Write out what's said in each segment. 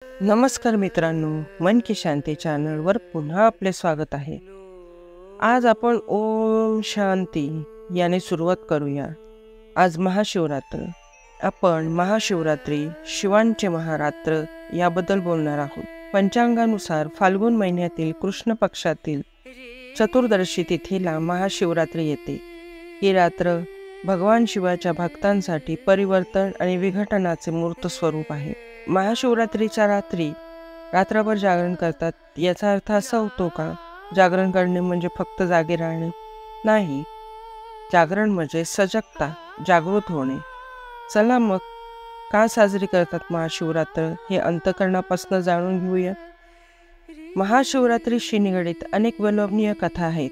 नमस्कार मित्रांनो, मन की शांती चॅनलवर पुन्हा आपले स्वागत आहे. आज आपण ओम शांती याने सुरुवात करूया. आज महाशिवरात्र. आपण महाशिवरात्री, शिवांचे महारात्र याबद्दल बोलणार आहोत. पंचांगानुसार फाल्गुन महिन्यातील कृष्ण पक्षातील चतुर्दशी तिथीला महाशिवरात्री येते. ही रात्र भगवान शिवाच्या भक्तांसाठी परिवर्तन आणि विघटनाचे मूर्त स्वरूप आहे. महाशिवरात्रीच्या रात्री रात्रभर जागरण करतात. याचा अर्थ असा होतो का जागरण करणे म्हणजे फक्त जागे राहणे? नाही, जागरण म्हणजे सजगता, जागृत होणे. चला मग का साजरी करतात महाशिवरात्र हे अंतःकरणापासून जाणून घेऊया. महाशिवरात्रीशी निगडीत अनेक विलोभनीय कथा आहेत.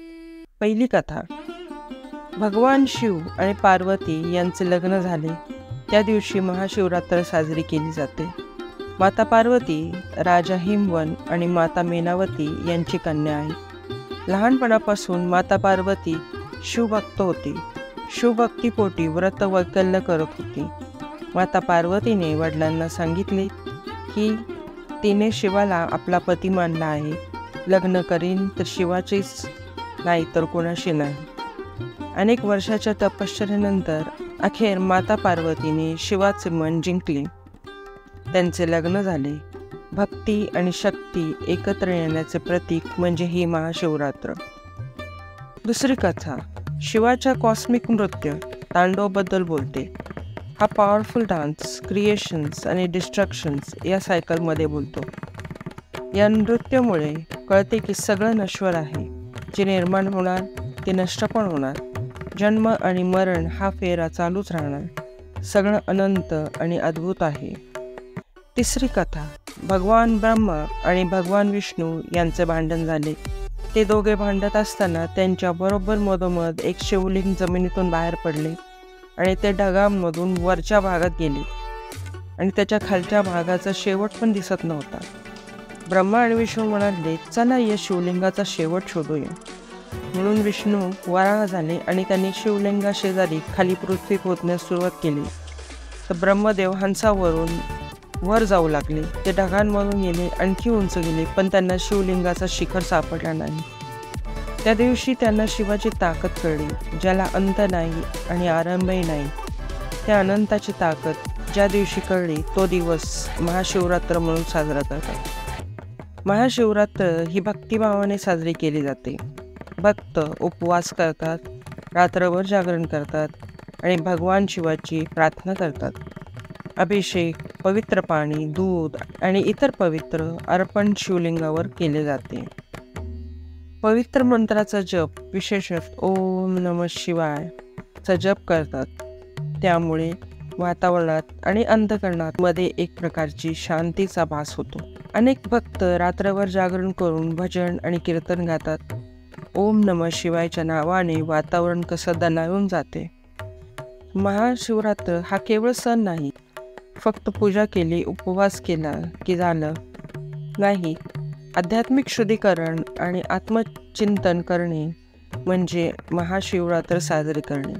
पहिली कथा, भगवान शिव आणि पार्वती यांचे लग्न झाले त्या दिवशी महाशिवरात्र साजरी केली जाते. माता पार्वती राजा हिमवन आणि माता मेनावती यांची कन्या आहे. लहानपणापासून माता पार्वती शिवभक्त होती. शिवभक्तीपोटी व्रत वैकल्य करत होती. माता पार्वतीने वडिलांना सांगितले की तिने शिवाला आपला पती मानला आहे. लग्न करीन तर शिवाचीच, नाही तर कोणाशी नाही. अनेक वर्षाच्या तपश्चर्येनंतर अखेर माता पार्वतीने शिवाचे मन जिंकले. त्यांचे लग्न झाले. भक्ती आणि शक्ती एकत्र येण्याचे प्रतीक म्हणजे ही महाशिवरात्र. दुसरी कथा, शिवाच्या कॉस्मिक नृत्य तांडवबद्दल बोलते. हा पॉवरफुल डान्स क्रिएशन्स आणि डिस्ट्रक्शन्स या सायकलमध्ये बोलतो. या नृत्यामुळे कळते की सगळं नश्वर आहे. जे निर्माण होणार ते नष्ट पण होणार. जन्म आणि मरण हा फेरा चालूच राहणार. सगळं अनंत आणि अद्भुत आहे. तिसरी कथा, भगवान ब्रह्मा आणि भगवान विष्णू यांचे भांडण झाले. ते दोघे भांडत असताना त्यांच्या बरोबर मधोमध एक शिवलिंग जमिनीतून बाहेर पडले आणि ते ढगांमधून वरच्या भागात गेले आणि त्याच्या खालच्या भागाचा शेवट पण दिसत नव्हता. ब्रह्मा आणि विष्णू म्हणाले, चला या शिवलिंगाचा शेवट शोधूया. म्हणून विष्णू वराह झाले आणि त्यांनी शिवलिंगा शेजारी खाली पृथ्वी खोदण्यास सुरुवात केली. तर ब्रह्मदेव हंसावरून वर जाऊ लागले. ते ढगांमधून गेले, आणखी उंच गेले, पण त्यांना शिवलिंगाचा शिखर सापडला नाही. त्या दिवशी त्यांना शिवाची ताकद कळली, ज्याला अंत नाही आणि आरंभही नाही. त्या अनंताची ताकद ज्या दिवशी कळली तो दिवस महाशिवरात्र म्हणून साजरा करतात. महाशिवरात्र ही भक्तिभावाने साजरी केली जाते. भक्त उपवास करतात, रात्रभर जागरण करतात आणि भगवान शिवाची प्रार्थना करतात. अभिषेक, पवित्र पाणी, दूध आणि इतर पवित्र अर्पण शिवलिंगावर केले जाते. पवित्र मंत्राचा जप, विशेषतः ओम नमः शिवाय चा जप करतात. त्यामुळे वातावरणात आणि अंतःकरणात मध्ये एक प्रकारची शांतीचा भास होतो. अनेक भक्त रात्रभर जागरण करून भजन आणि कीर्तन गातात. ओम नमः शिवायच्या नावाने वातावरण कसं दणाणून जाते. महाशिवरात्र हा केवळ सण नाही, फक्त पूजा केली, उपवास केला की झालं नाही. आध्यात्मिक शुद्धीकरण आणि आत्मचिंतन करणे म्हणजे महाशिवरात्र साजरे करणे.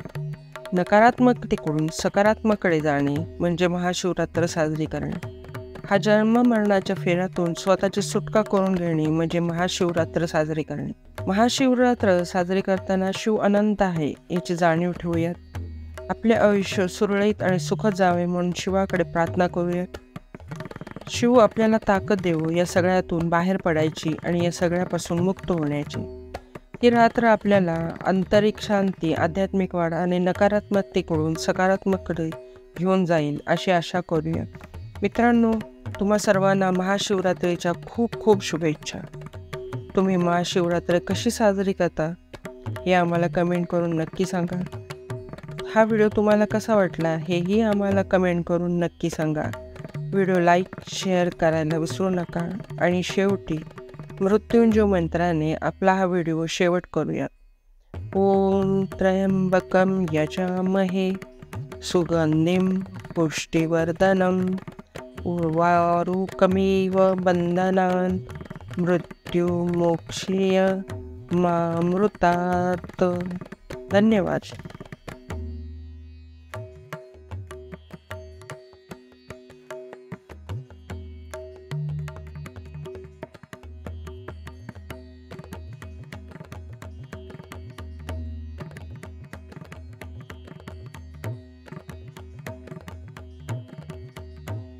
नकारात्मकतेकडून सकारात्मककडे जाणे म्हणजे महाशिवरात्र साजरी करणे. हा जन्म मरणाच्या फेऱ्यातून स्वतःची सुटका करून घेणे म्हणजे महाशिवरात्र साजरी करणे. महाशिवरात्र साजरी करताना शिव अनंत आहे याची जाणीव ठेवूयात. आपले आयुष्य सुरळीत आणि सुखद जावे म्हणून शिवाकडे प्रार्थना करूयात. शिव आपल्याला ताकद देव या सगळ्यातून बाहेर पडायची आणि या सगळ्यापासून मुक्त होण्याची. ही रात्र आपल्याला आंतरिक शांती, आध्यात्मिक वाढ आणि नकारात्मकतेकडून सकारात्मककडे घेऊन जाईल अशी आशा करूया. मित्रांनो, तुम्हा सर्वांना महाशिवरात्रीच्या खूप खूप शुभेच्छा. तुम्ही महाशिवरात्र कशी साजरी करता हे आम्हाला कमेंट करून नक्की सांगा. हा व्हिडिओ तुम्हाला कसा वाटला हेही आम्हाला कमेंट करून नक्की सांगा. व्हिडिओ लाईक, शेअर करायला विसरू नका. आणि शेवटी मृत्युंजय मंत्राने आपला हा व्हिडिओ शेवट करूया. ओम त्र्यंबकम यजामहे सुगंधिं पुष्टिवर्धनम् उर्वारुकमिव बन्धनान् मृत्युमोक्षीय मामृतात्. धन्यवाद.